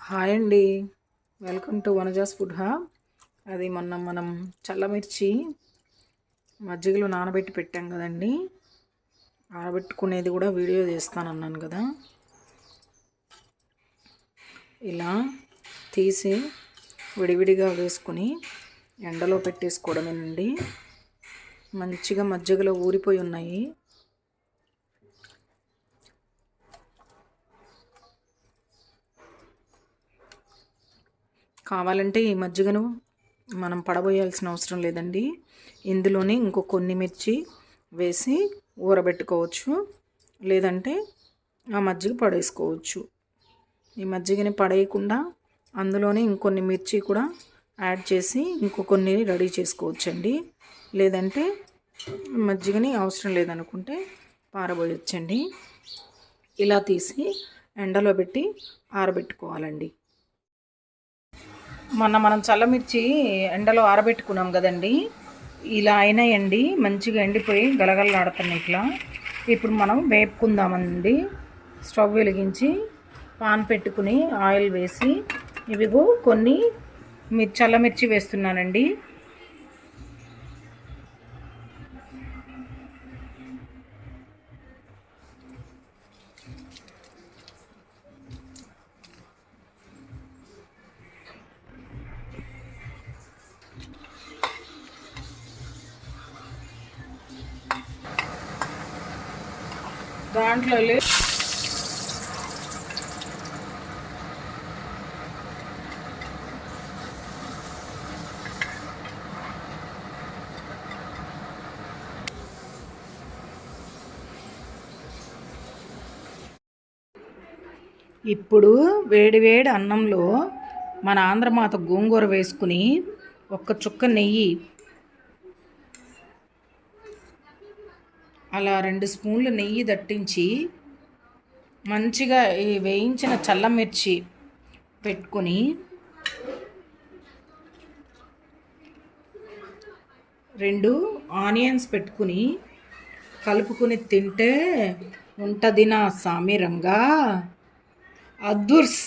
Hi అండి. Welcome to Vanaja's food hub. అది మొన్న మనం చల్లమిర్చి మజ్జిగలో నానబెట్టి పెట్టాం కదండి. ఆరబెట్టుకునేది కూడా వీడియో చేస్తానన్నాను కదా. ఇలా తీసి విడివిడిగా వేసుకుని ఎండలో పెట్టేసుకోవడమేనండి. మంచిగా మజ్జిగలో ఊరిపోయి ఉన్నాయి. కావాలంటే ఈ మజ్జిగను మనం పడబోయాల్సిన అవసరం లేదండి. ఇందులోనే ఇంకో కొన్ని మిర్చి వేసి ఊరబెట్టుకోవచ్చు, లేదంటే ఆ మజ్జిగ పడేసుకోవచ్చు. ఈ మజ్జిగని పడేయకుండా అందులోనే ఇంకొన్ని మిర్చి కూడా యాడ్ చేసి ఇంకో కొన్ని రెడీ చేసుకోవచ్చండి. లేదంటే మజ్జిగని అవసరం లేదనుకుంటే పారబోయొచ్చండి. ఇలా తీసి ఎండలో పెట్టి ఆరబెట్టుకోవాలండి. మనం చల్లమిర్చి ఎండలో ఆరబెట్టుకున్నాం కదండి. ఇలా అయినాయండి, మంచిగా ఎండిపోయి గలగలలాడుతున్నాయి ఇట్లా. ఇప్పుడు మనం వేపుకుందామండి. స్టవ్ వెలిగించి పాన్ పెట్టుకుని ఆయిల్ వేసి ఇవిగో కొన్ని చల్లమిర్చి వేస్తున్నానండి. దాంట్లో ఇప్పుడు వేడి వేడి అన్నంలో మన ఆంధ్రమాత గోంగూర వేసుకుని ఒక్క చుక్క నెయ్యి, అలా 2 స్పూన్లు నెయ్యి దట్టించి మంచిగా ఈ వేయించిన చల్లమిర్చి పెట్టుకొని 2 ఆనియన్స్ పెట్టుకుని కలుపుకుని తింటే ఉంటది నా సామిరంగా. అద్దుర్స్.